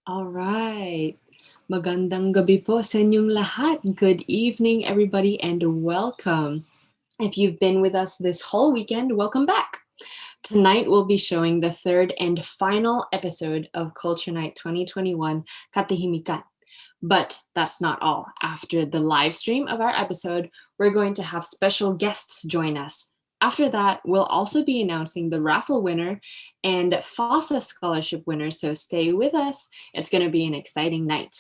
All right. Magandang gabi po sa inyong lahat. Good evening, everybody, and welcome. If you've been with us this whole weekend, welcome back. Tonight, we'll be showing the third and final episode of Culture Night 2021, Katahimikan. But that's not all. After the live stream of our episode, we're going to have special guests join us. After that, we'll also be announcing the raffle winner and FASA scholarship winner, so stay with us. It's going to be an exciting night.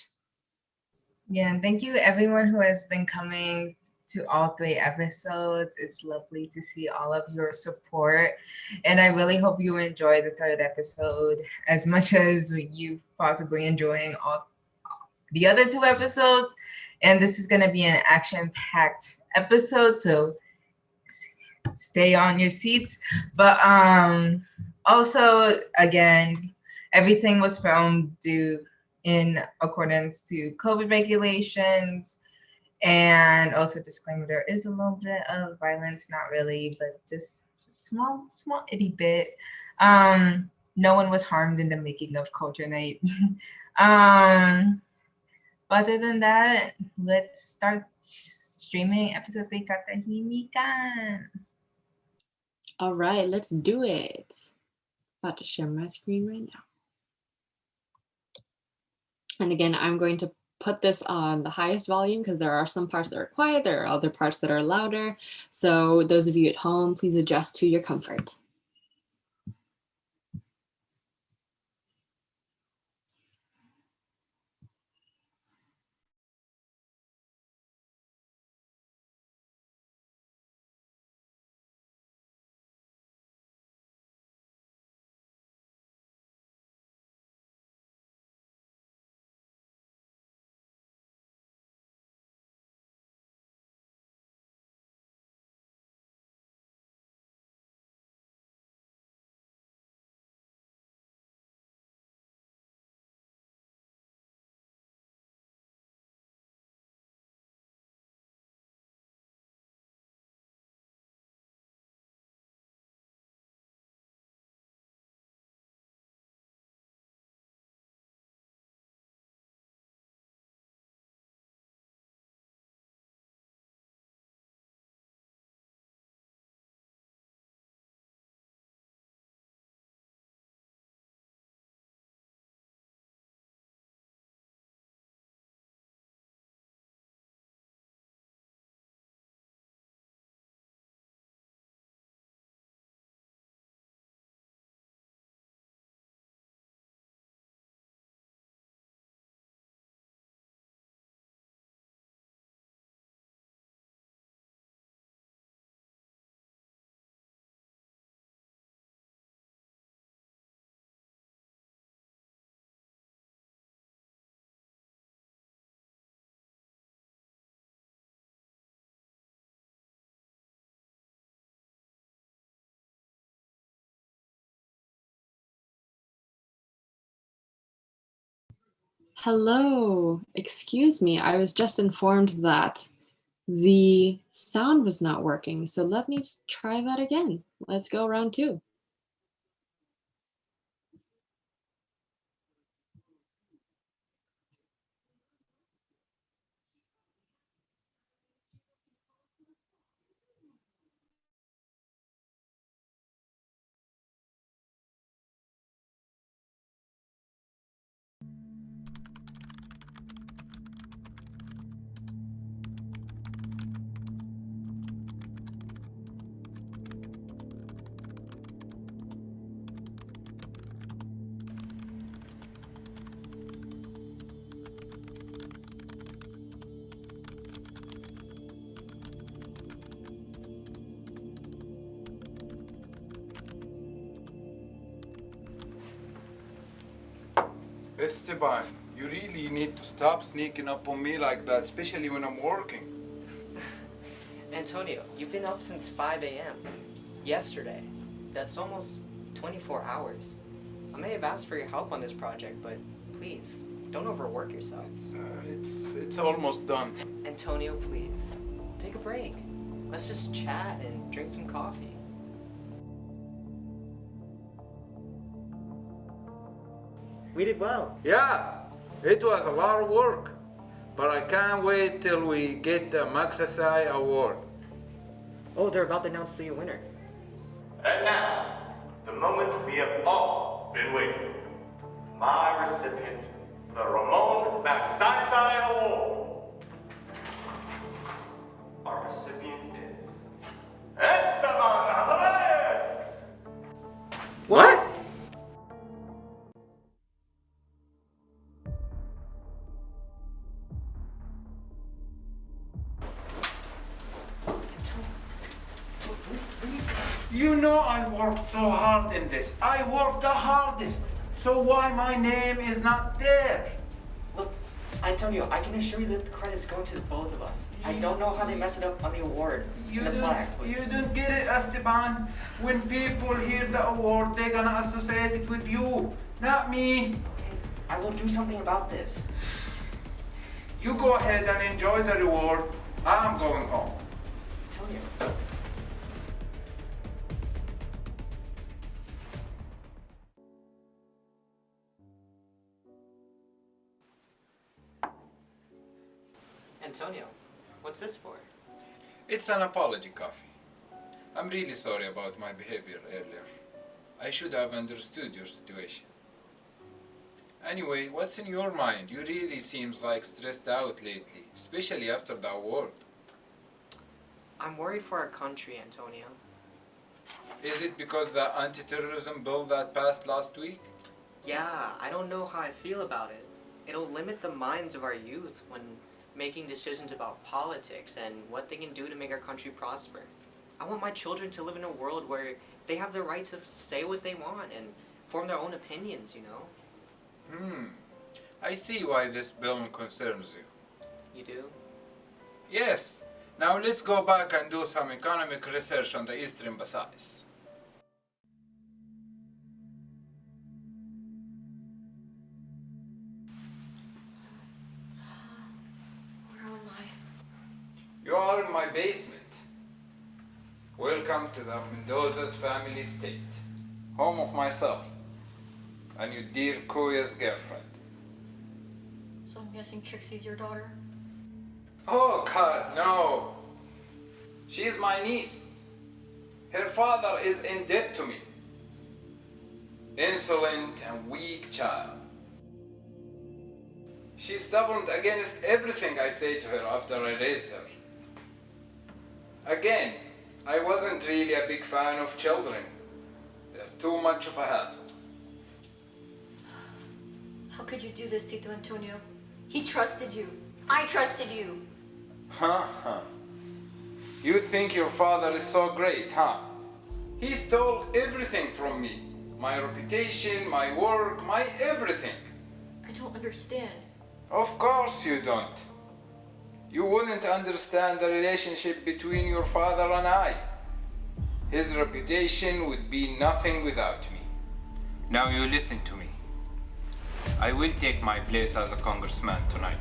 Yeah, and thank you everyone who has been coming to all three episodes. It's lovely to see all of your support. And I really hope you enjoy the third episode as much as you possibly enjoying all the other two episodes. And this is going to be an action-packed episode, so stay on your seats. But also, again, everything was filmed in accordance to COVID regulations. And also disclaimer, there is a little bit of violence, not really, but just small itty bit. No one was harmed in the making of Culture Night. Other than that, let's start streaming episode 3 Katahimikan. All right, let's do it. About to share my screen right now. And again, I'm going to put this on the highest volume because there are some parts that are quiet, there are other parts that are louder. So those of you at home, please adjust to your comfort. Hello, excuse me, I was just informed that the sound was not working. So let me try that again. Let's go round 2. Esteban, you really need to stop sneaking up on me like that, especially when I'm working. Antonio, you've been up since 5 a.m. yesterday. That's almost 24 hours. I may have asked for your help on this project, but please, don't overwork yourself. It's almost done. Antonio, please, take a break. Let's just chat and drink some coffee. We did well. Yeah, it was a lot of work. But I can't wait till we get the Magsaysay Award. Oh, they're about to announce the winner. And now, the moment we have all been waiting for. My recipient for the Ramon Magsaysay Award. Our recipient is Esteban Reyes. What? You know I worked so hard in this. I worked the hardest. So why my name is not there? Look, Antonio, I can assure you that the credit's going to the both of us. I don't know how they messed it up on the award and the plaque. You don't get it, Esteban. When people hear the award, they're gonna associate it with you, not me. I will do something about this. You go ahead and enjoy the reward. I'm going home. Antonio. Antonio, what's this for? It's an apology coffee. I'm really sorry about my behavior earlier. I should have understood your situation. Anyway, what's in your mind? You really seems like stressed out lately, especially after the award. I'm worried for our country, Antonio. Is it because the anti-terrorism bill that passed last week? Yeah, I don't know how I feel about it. It'll limit the minds of our youth when making decisions about politics and what they can do to make our country prosper. I want my children to live in a world where they have the right to say what they want and form their own opinions, you know? I see why this bill concerns you. You do? Yes. Now let's go back and do some economic research on the Eastern Basais. Where am I? You are in my basement. Welcome to the Mendoza's family estate, home of myself and your dear Koya's girlfriend. So I'm guessing Trixie's your daughter? Oh God, no. She's my niece. Her father is in debt to me. Insolent and weak child. She's stubborn against everything I say to her after I raised her. Again, I wasn't really a big fan of children. They're too much of a hassle. How could you do this, Tito Antonio? He trusted you. I trusted you. You think your father is so great, huh? He stole everything from me. My reputation, my work, my everything. I don't understand. Of course you don't. You wouldn't understand the relationship between your father and I. His reputation would be nothing without me. Now you listen to me. I will take my place as a congressman tonight.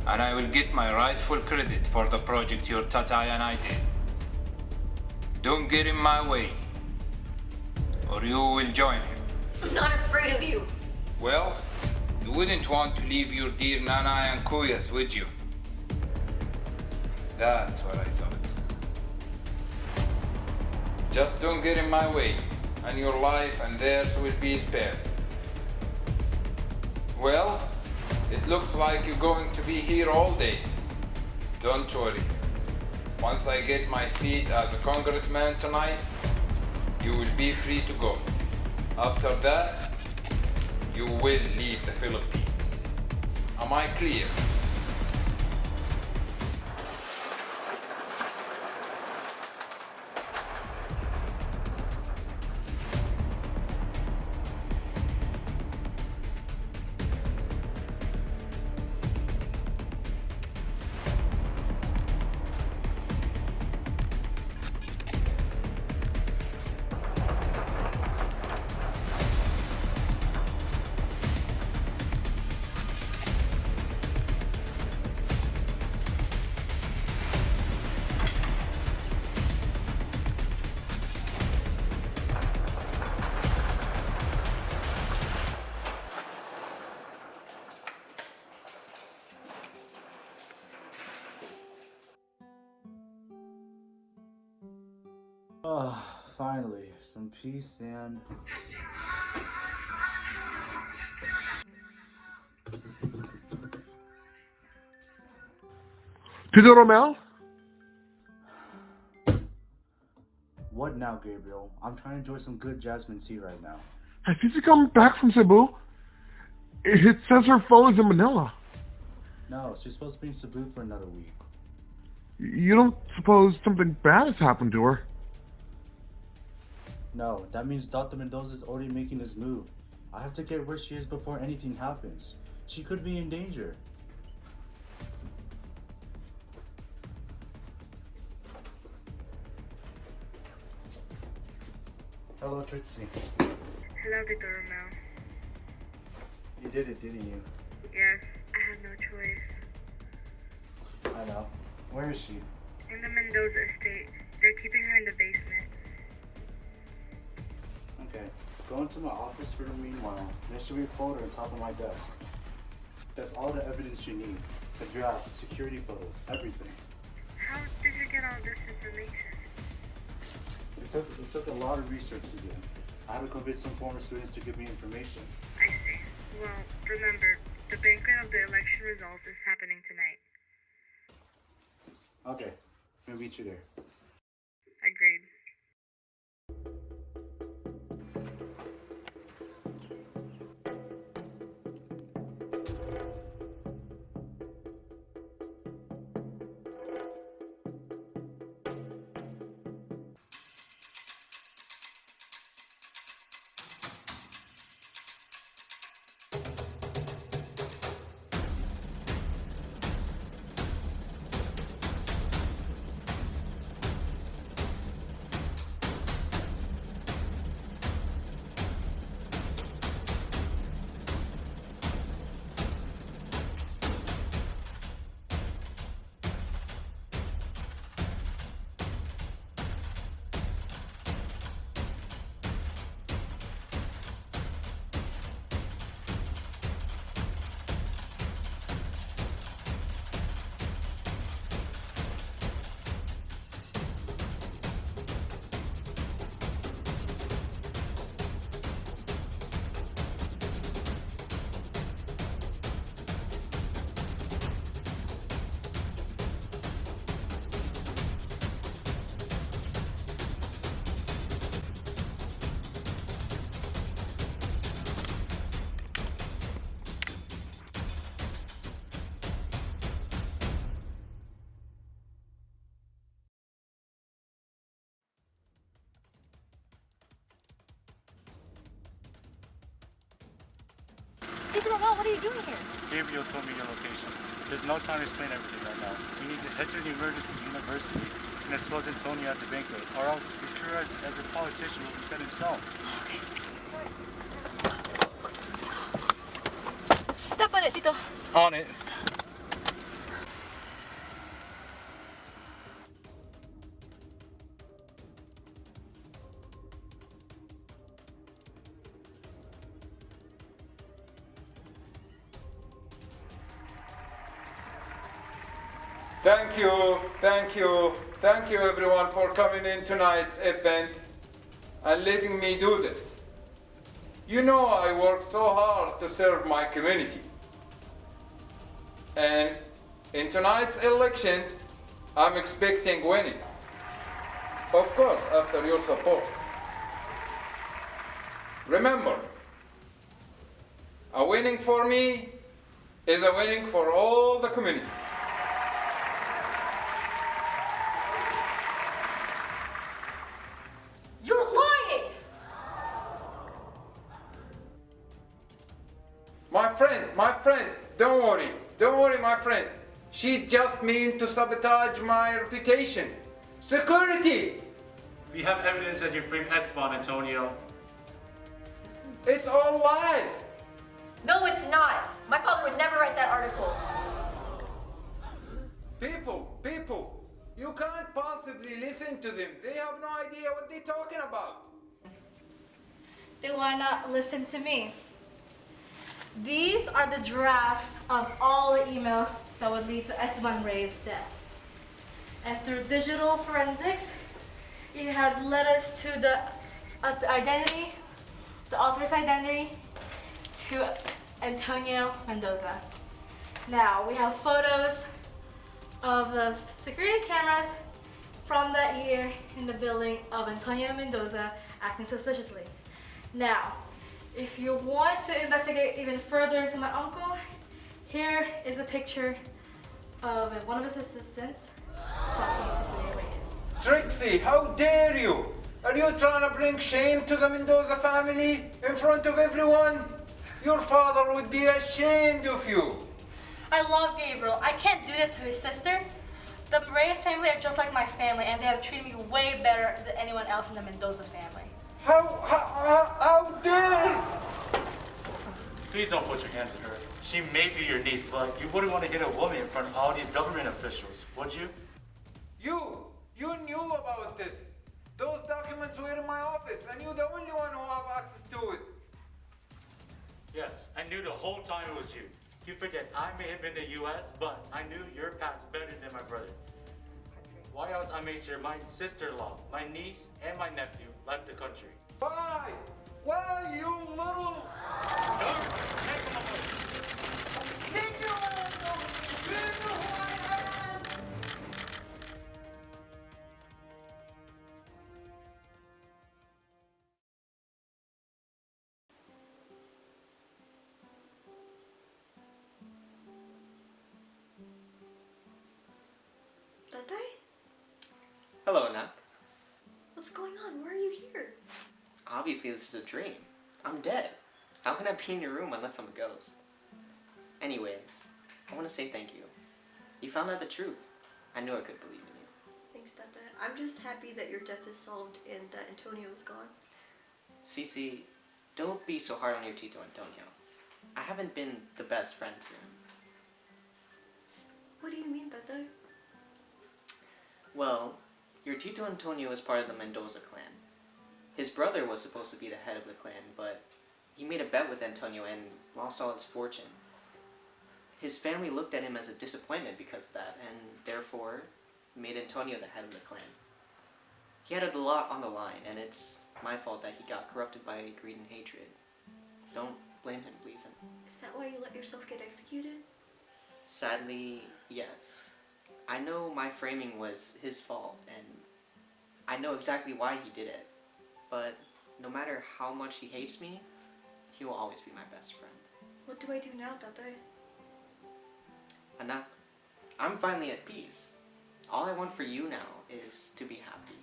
And I will get my rightful credit for the project your Tatai and I did. Don't get in my way, or you will join him. I'm not afraid of you. Well, you wouldn't want to leave your dear Nana and Kuyas, would you? That's what I thought. Just don't get in my way, and your life and theirs will be spared. Well, it looks like you're going to be here all day. Don't worry. Once I get my seat as a congressman tonight, you will be free to go. After that, you will leave the Philippines. Am I clear? Finally, some peace and... Tito Romel? What now, Gabriel? I'm trying to enjoy some good jasmine tea right now. Has Titi come back from Cebu? It says her phone is in Manila. No, she's supposed to be in Cebu for another week. You don't suppose something bad has happened to her? No, that means Dr. Mendoza's already making his move. I have to get where she is before anything happens. She could be in danger. Hello, Trixie. Hello, Tito Romel. You did it, didn't you? Yes, I had no choice. I know. Where is she? In the Mendoza estate. They're keeping her in the basement. Okay, go into my office for the meanwhile. There should be a folder on top of my desk. That's all the evidence you need. The drafts, security photos, everything. How did you get all this information? It took a lot of research to do. I had to convince some former students to give me information. I see. Well, remember, the banquet of the election results is happening tonight. Okay, I'll meet you there. Agreed. Tito Romel, what are you doing here? Gabriel told me your location. There's no time to explain everything right now. We need to head to the emergency university and expose Antonio at the banquet, or else his career as a politician will be set in stone. Okay. Step on it, Tito. On it. Thank you everyone for coming in tonight's event and letting me do this. You know I work so hard to serve my community. And in tonight's election, I'm expecting winning. Of course, after your support. Remember, a winning for me is a winning for all the community. You're lying! My friend, don't worry, my friend. She just mean to sabotage my reputation. Security! We have evidence that you framed Esteban, Antonio. It's all lies. No, it's not. My father would never write that article. People, you can't possibly listen to them. They have no idea what they're talking about. Then why not listen to me? These are the drafts of all the emails that would lead to Esteban Reyes' death. And through digital forensics, it has led us to the identity, the author's identity, to Antonio Mendoza. Now, we have photos of the security cameras from that year in the building of Antonio Mendoza acting suspiciously. Now, if you want to investigate even further into my uncle, here is a picture of one of his assistants stalking Cecilia Reyes. Trixie, how dare you? Are you trying to bring shame to the Mendoza family in front of everyone? Your father would be ashamed of you. I love Gabriel. I can't do this to his sister. The Reyes family are just like my family, and they have treated me way better than anyone else in the Mendoza family. How dare! Please don't put your hands on her. She may be your niece, but you wouldn't want to hit a woman in front of all these government officials, would you? You knew about this. Those documents were in my office, and you're the only one who have access to it. Yes, I knew the whole time it was you. You forget I may have been in the U.S., but I knew your past better than my brother. While I was sure my sister-in-law, my niece, and my nephew left the country. Why? Why, you little... Don't take them away. Leave me alone! Leave me who I am! Tatay? Hello, Anak. What's going on? Why are you here? Obviously, this is a dream. I'm dead. How can I be in your room unless I'm a ghost? Anyways, I want to say thank you. You found out the truth. I knew I could believe in you. Thanks, Tatay. I'm just happy that your death is solved and that Antonio is gone. Cece, don't be so hard on your Tito Antonio. I haven't been the best friend to him. What do you mean, Tatay? Well, your Tito Antonio is part of the Mendoza clan. His brother was supposed to be the head of the clan, but he made a bet with Antonio and lost all his fortune. His family looked at him as a disappointment because of that, and therefore made Antonio the head of the clan. He had a lot on the line, and it's my fault that he got corrupted by greed and hatred. Don't blame him, please. Is that why you let yourself get executed? Sadly, yes. I know my framing was his fault, and I know exactly why he did it. But no matter how much he hates me, he will always be my best friend. What do I do now, Tatay? Anak, I'm finally at peace. All I want for you now is to be happy.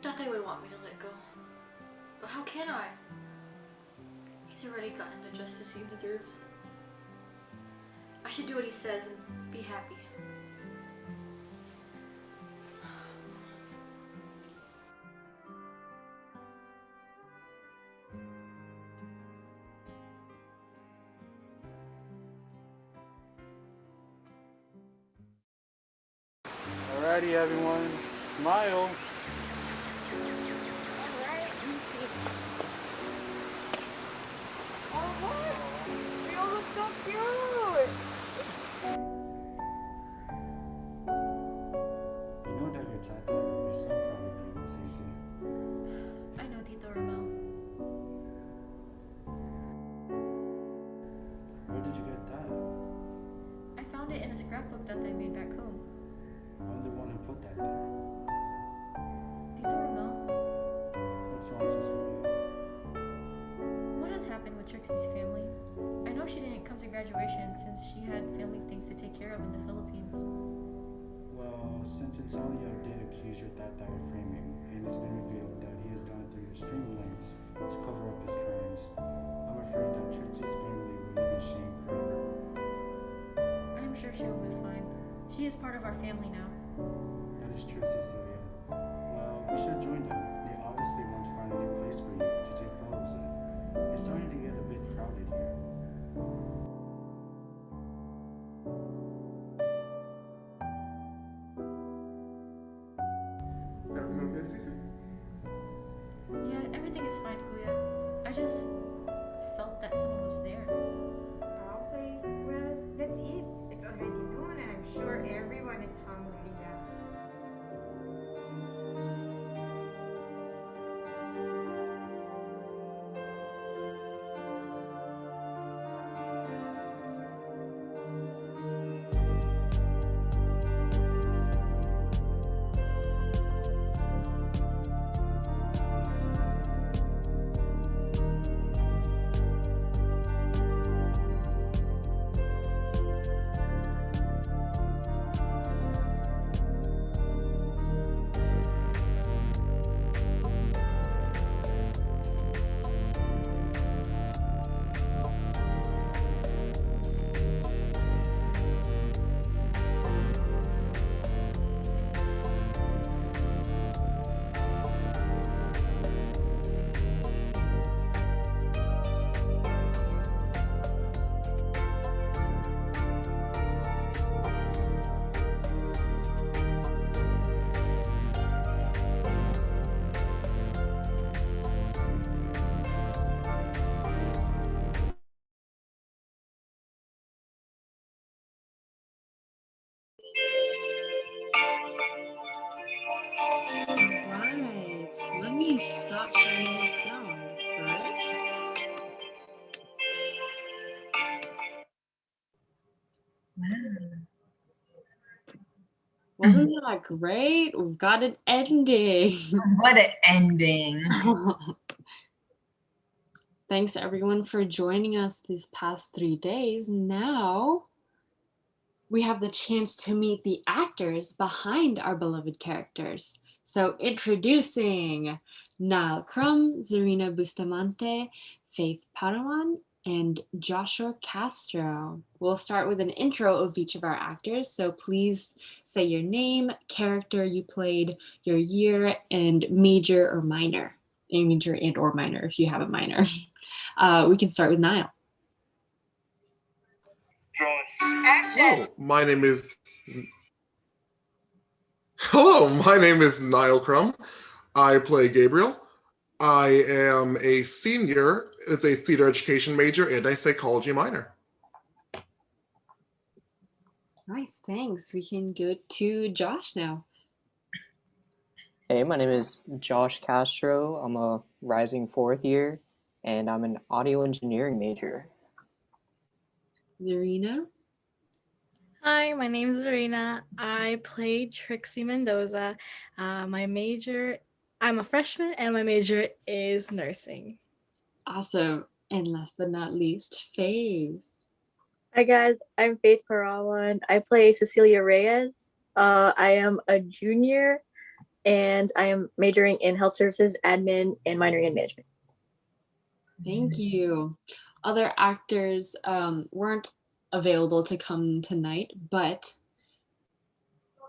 Tatay would want me to let go. But how can I? He's already gotten the justice he deserves. I should do what he says and be happy. Alrighty, everyone. Smile. We all look so cute! You know that you're tapping and you're so proud of you, Cece. I know, Tito Ramel. Where did you get that? I found it in a scrapbook that I made back home. I'm the one who put that there. Tito Ramel, What's wrong, Cecilia? what has happened with Trixie's family? I know she didn't come to graduation since she had family things to take care of in the Philippines. Well, since Antonio did accuse your dad of framing, and it's been revealed that he has gone through extreme lengths to cover up his crimes, I'm afraid that Trixie's family will live in shame forever. I'm sure she will be fine. She is part of our family now. That is true, Cecilia. Well, we should join them. They obviously want to find a new place for you to take photos in. It's starting to get a bit crowded here. Everything okay, Cece? Yeah, everything is fine, Kuya. I just felt that someone was there. me stop sharing the sound first. Wow. Wasn't that great? We've got an ending. What an ending. Thanks everyone for joining us these past 3 days. Now we have the chance to meet the actors behind our beloved characters. So introducing Niall Crum, Zarina Bustamante, Faith Padawan, and Joshua Castro. We'll start with an intro of each of our actors. So please say your name, character you played, your year, and major or minor. Major and or minor if you have a minor. We can start with Niall. Hello, my name is Niall Crum. I play Gabriel. I am a senior with a theater education major and a psychology minor. Nice, thanks. We can go to Josh now. Hey, my name is Josh Castro. I'm a rising 4th year, and I'm an audio engineering major. Zarina. Hi, my name is Zarina. I play Trixie Mendoza. I'm a freshman, and my major is nursing. Awesome. And last but not least, Faith. Hi guys, I'm Faith Parawan. I play Cecilia Reyes. I am a junior and I am majoring in health services, admin, and minoring in management. Thank you. Other actors weren't available to come tonight, but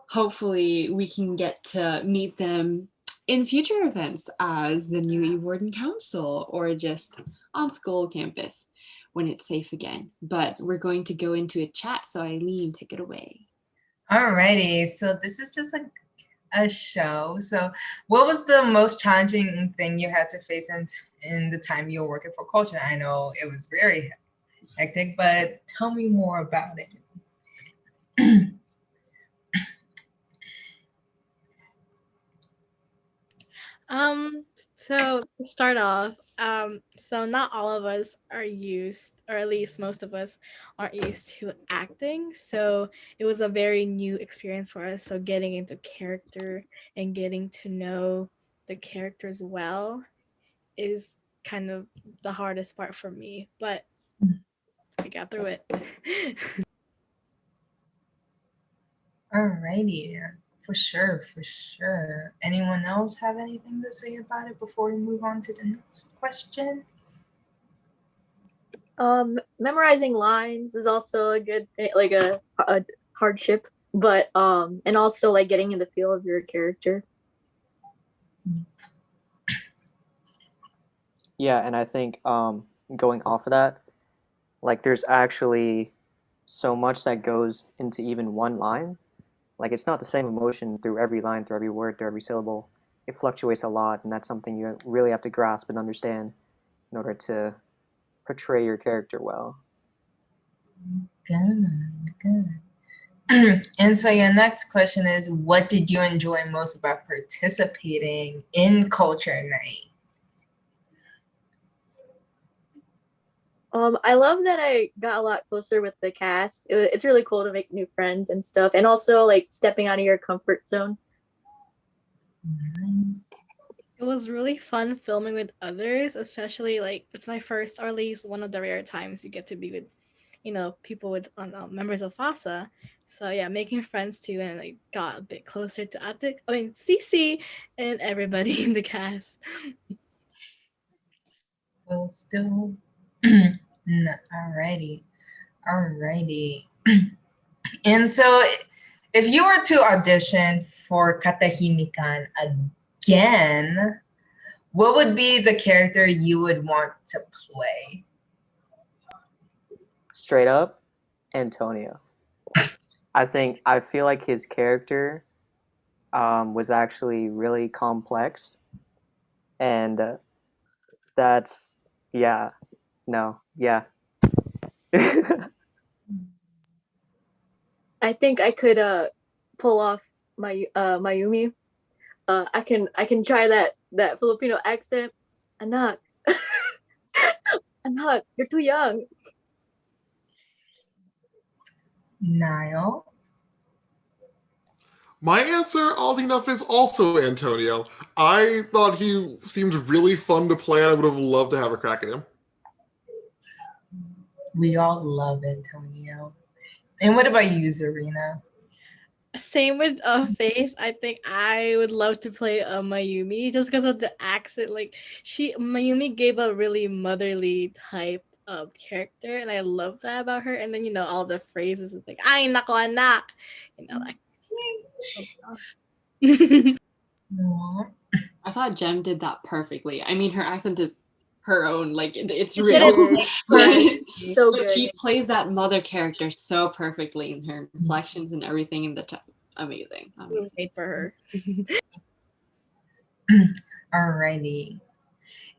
hopefully we can get to meet them in future events as the new Warden Council or just on school campus when it's safe again. But we're going to go into a chat, so Eileen, take it away. Alrighty, so this is just a show. So what was the most challenging thing you had to face in the time you were working for Culture? I know it was very hectic, but tell me more about it. So to start off, so not all of us are used, or at least most of us aren't used to acting. So it was a very new experience for us. So getting into character and getting to know the characters well is kind of the hardest part for me, but we got through it. Alrighty, for sure, for sure. Anyone else have anything to say about it before we move on to the next question? Memorizing lines is also a good thing, like a hardship, but and also like getting in the feel of your character. Yeah, and I think going off of that, like there's actually so much that goes into even one line. Like it's not the same emotion through every line, through every word, through every syllable. It fluctuates a lot, and that's something you really have to grasp and understand in order to portray your character well. Good. And so your next question is, what did you enjoy most about participating in Culture Night? I love that I got a lot closer with the cast. It's really cool to make new friends and stuff, and also like stepping out of your comfort zone. Nice. It was really fun filming with others, especially like it's my first, or at least one of the rare times you get to be with, people with members of FASA. So yeah, making friends too, and like got a bit closer to Cece and everybody in the cast. Well, still, no, alrighty. And so, if you were to audition for Katahimikan again, what would be the character you would want to play? Straight up, Antonio. I feel like his character was actually really complex, and that's yeah. I think I could pull off my Mayumi. I can try that that Filipino accent. Anak. Anak, you're too young. Niall? My answer, oddly enough, is also Antonio. I thought he seemed really fun to play, and I would have loved to have a crack at him. We all love Antonio. And what about you, Zarina? Same with Faith. I think I would love to play Mayumi just because of the accent. Like Mayumi gave a really motherly type of character, and I love that about her. And then all the phrases like "ay nako anak," like. I thought Jem did that perfectly. I mean, her accent is her own, like it's It real. is. So But good. she plays that mother character so perfectly in her inflections and everything in the amazing. It was made for her. Alrighty.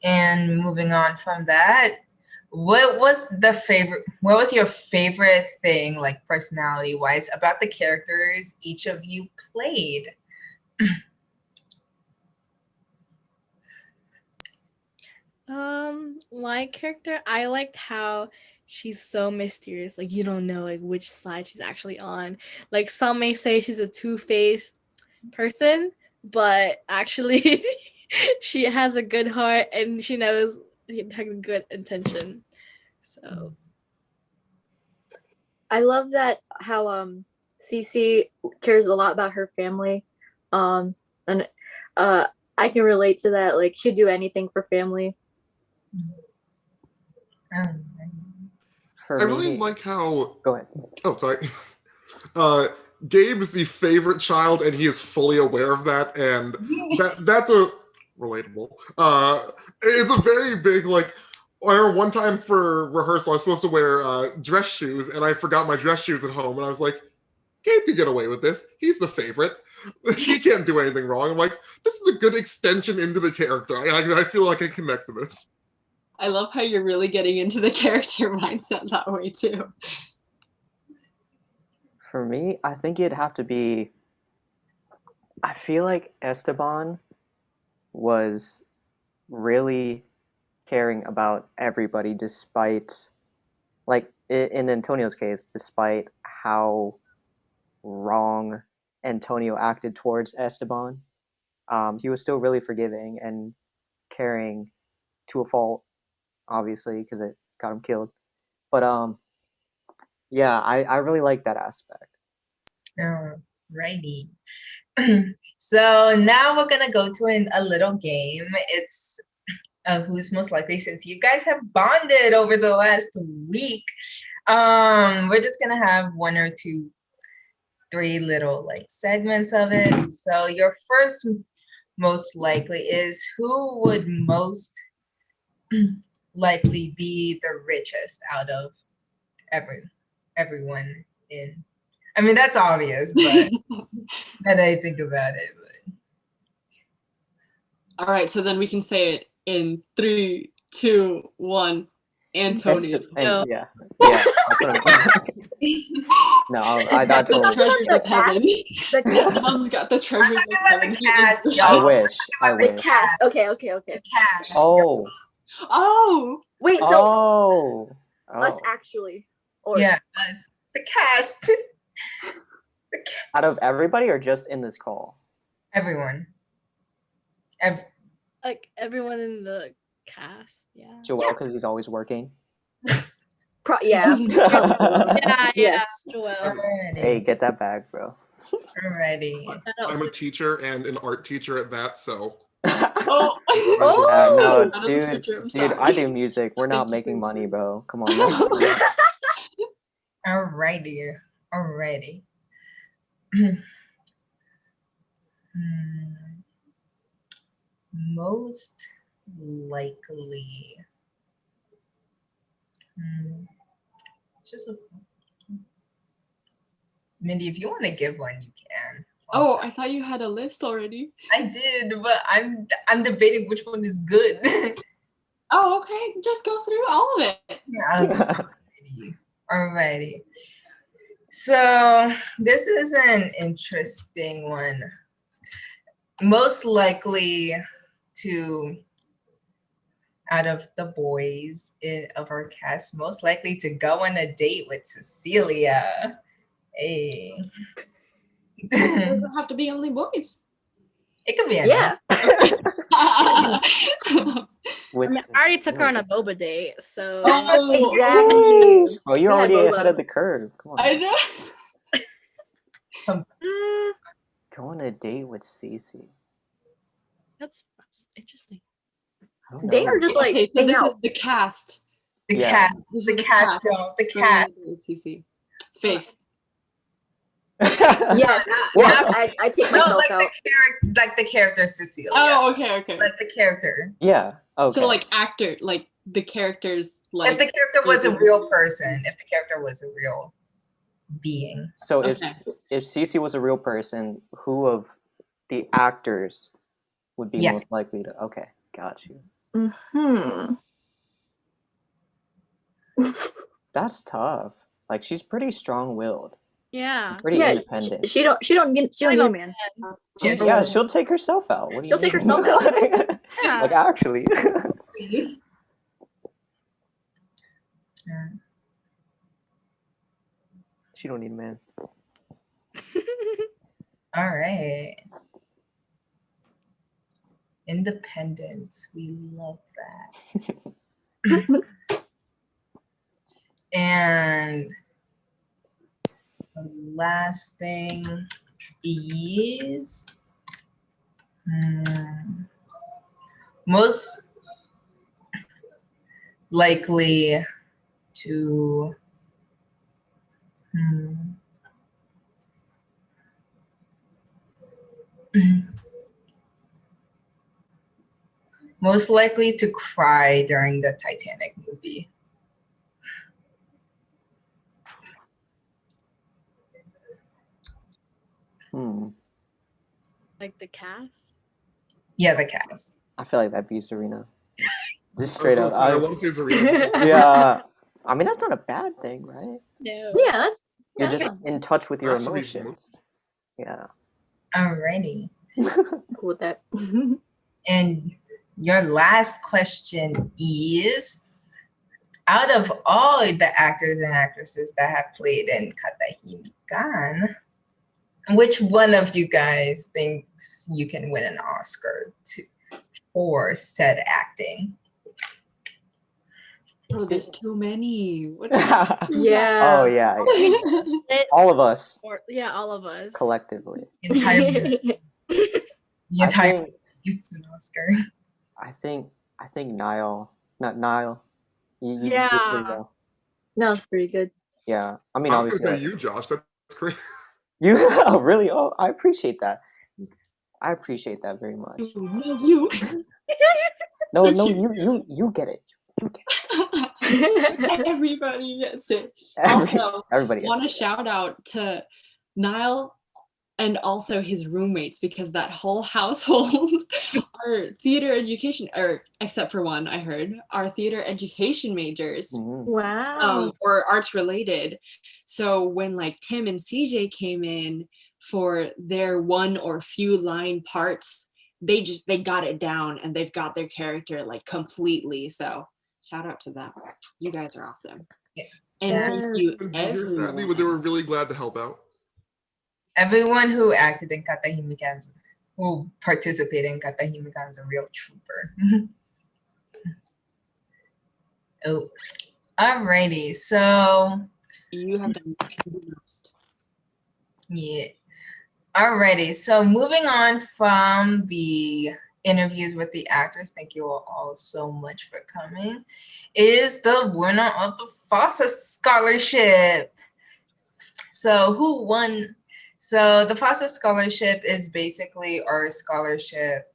And moving on from that, what was your favorite thing, like personality wise, about the characters each of you played? My character, I liked how she's so mysterious. Like you don't know like which side she's actually on. Like some may say she's a two-faced person, but actually she has a good heart and she knows her good intention. So I love that how Cece cares a lot about her family. And I can relate to that. Like she'd do anything for family. I really like how. Go ahead. Oh, sorry. Gabe is the favorite child, and he is fully aware of that, and that's a relatable. It's a very big like. I remember one time for rehearsal, I was supposed to wear dress shoes, and I forgot my dress shoes at home, and I was like, Gabe can get away with this. He's the favorite. He can't do anything wrong. I'm like, this is a good extension into the character. I feel like I connect to this. I love how you're really getting into the character mindset that way too. For me, I think it'd have to be. I feel like Esteban was really caring about everybody, despite, like in Antonio's case, despite how wrong Antonio acted towards Esteban, he was still really forgiving and caring to a fault, obviously, because it got him killed. But yeah, I really like that aspect. Alrighty. So now we're gonna go to a little game. It's who's most likely, since you guys have bonded over the last week. We're just gonna have 1 or 2, 3 little like segments of it. So your first most likely is who would most likely be the richest out of everyone in. I mean, that's obvious, but that I think about it. But. All right, so then we can say it in 3, 2, 1. Antonio. Yeah. That's what no, I thought the treasures of heaven. The Mom's got the treasures of heaven. I wish. The cast. Okay. The cast. Oh. Wait. So. Oh. Us actually. Or yeah, us. The cast. Out of everybody, or just in this call? Everyone. Like everyone in the cast, yeah. Joel, because he's always working. Yeah. Yes. Joel. Hey, get that bag, bro. Alrighty. I'm a teacher and an art teacher at that, so. No, dude, I do music. We're not making money, bro. Come on, man. Alrighty. Most likely. Just a. Mindy, if you want to give one, you can. Also. Oh, I thought you had a list already. I did, but I'm debating which one is good. Oh, okay. Just go through all of it. Yeah. Alrighty. So this is an interesting one. Most likely to, out of the boys of our cast, most likely to go on a date with Cecilia? Hey. It doesn't have to be only boys. It could be Yeah. anyone. With I mean, I already took her on a boba date, so Oh, exactly. Well, you're We had already boba. ahead of the curve. Come on. I know. Go on a date with Cece. That's interesting. I don't Date know. or just like Okay, so hang this out? is the cast. The Yeah. cat. This The is the cat. cast. Y'all. The Going on cat. a date with Fifi. Faith. Yes. Yes. I take No, myself like out. the character Cecilia. Oh, okay. Like the character. Yeah. Okay. So like actor, like the characters, like If the character was a real person, if the character was a real being. So Okay. if Cece was a real person, who of the actors would be most likely to? Okay, got you. That's tough. Like she's pretty strong-willed. Yeah. Pretty independent. She don't need a man. Yeah, she'll take herself out. What do you She'll take mean? herself out. Like actually. She don't need a man. All right. Independence. We love that. And the last thing is most likely to most likely to cry during the Titanic movie. Like the cast? Yeah, the cast. I feel like that'd be Serena. Just straight up. I want to see Serena. Yeah. I mean, that's not a bad thing, right? No. Yeah, that's You're just in touch with your That should be emotions. Yeah. Alrighty. cool with that. And your last question is, out of all the actors and actresses that have played in Katahimikan, which one of you guys thinks you can win an Oscar for said acting? Oh, there's too many. What? Yeah. Oh yeah. All of us. Yeah, all of us. Collectively. The entire gets an Oscar. I think Niall. Not Niall. You Yeah. did pretty well. No, it's pretty good. Yeah. I mean, I was obviously. gonna say you, Josh. That's crazy. You oh, really? Oh, I appreciate that. I appreciate that very much. No, you. No, you get it. Everybody gets it. Everybody Also, gets want to it. shout out to Niall and also his roommates, because that whole household are theater education, or except for one, I heard, are theater education majors. Wow. Or arts related. So when like Tim and CJ came in for their one or few line parts, they got it down and they've got their character like completely. So shout out to them. You guys are awesome. Yeah. And thank you Sadly, everyone. they were really glad to help out. Everyone who acted in Katahimikan, who participated in Katahimikan, is a real trooper. Oh, alrighty. So you have done the most. Yeah. Alrighty. So moving on from the interviews with the actors, thank you all so much for coming, is the winner of the FOSSA Scholarship. So who won? So the FOSSA Scholarship is basically our scholarship.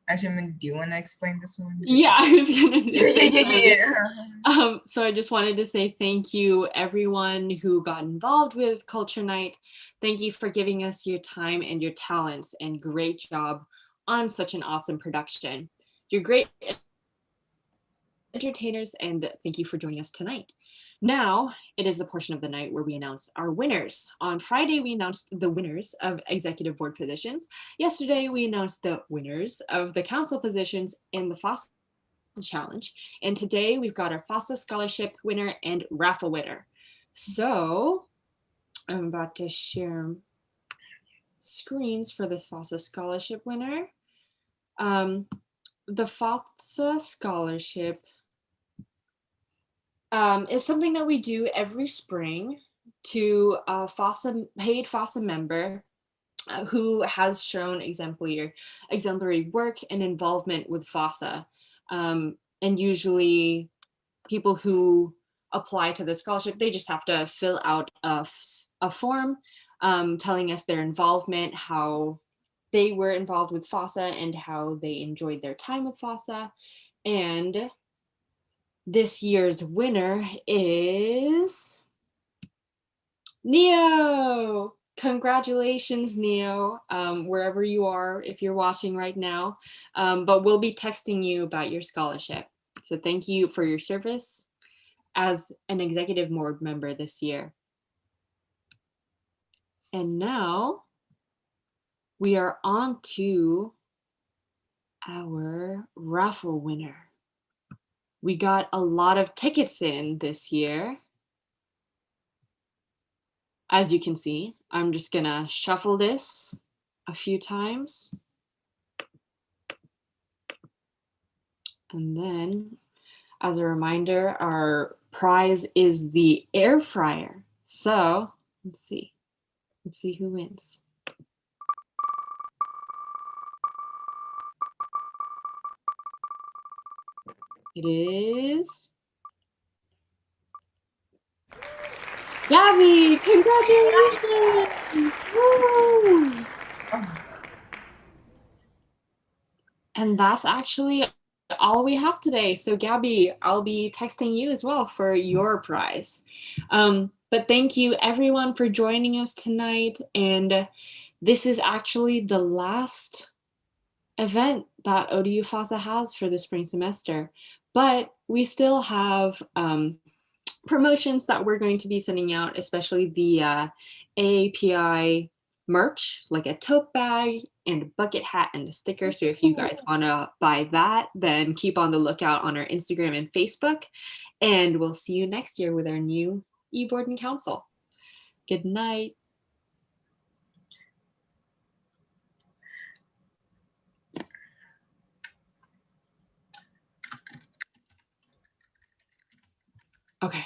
Actually, do you want to explain this one? Yeah, I was gonna do Yeah. So I just wanted to say thank you everyone who got involved with Culture Night. Thank you for giving us your time and your talents, and great job on such an awesome production. Your great entertainers, and thank you for joining us tonight. Now, it is the portion of the night where we announce our winners. On Friday, we announced the winners of executive board positions. Yesterday, we announced the winners of the council positions in the FOSSA Challenge. And today, we've got our FOSSA Scholarship winner and raffle winner. So, I'm about to share screens for the FOSSA Scholarship winner. The FOSSA Scholarship is something that we do every spring to a paid FOSSA member who has shown exemplary work and involvement with FOSSA. And usually people who apply to the scholarship, they just have to fill out a form telling us their involvement, how they were involved with FOSSA and how they enjoyed their time with FOSSA. And this year's winner is Neo. Congratulations, Neo, wherever you are, if you're watching right now. But we'll be texting you about your scholarship. So thank you for your service as an executive board member this year. And now we are on to our raffle winner. We got a lot of tickets in this year. As you can see, I'm just gonna shuffle this a few times. And then, as a reminder, our prize is the air fryer. So, let's see who wins. It is Gabby. Congratulations! Woo! And that's actually all we have today. So Gabby, I'll be texting you as well for your prize. But thank you everyone for joining us tonight. And this is actually the last event that ODU FOSSA has for the spring semester. But we still have promotions that we're going to be sending out, especially the AAPI merch, like a tote bag and a bucket hat and a sticker. So if you guys want to buy that, then keep on the lookout on our Instagram and Facebook. And we'll see you next year with our new e-board and council. Good night. Okay.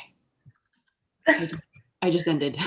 I just ended.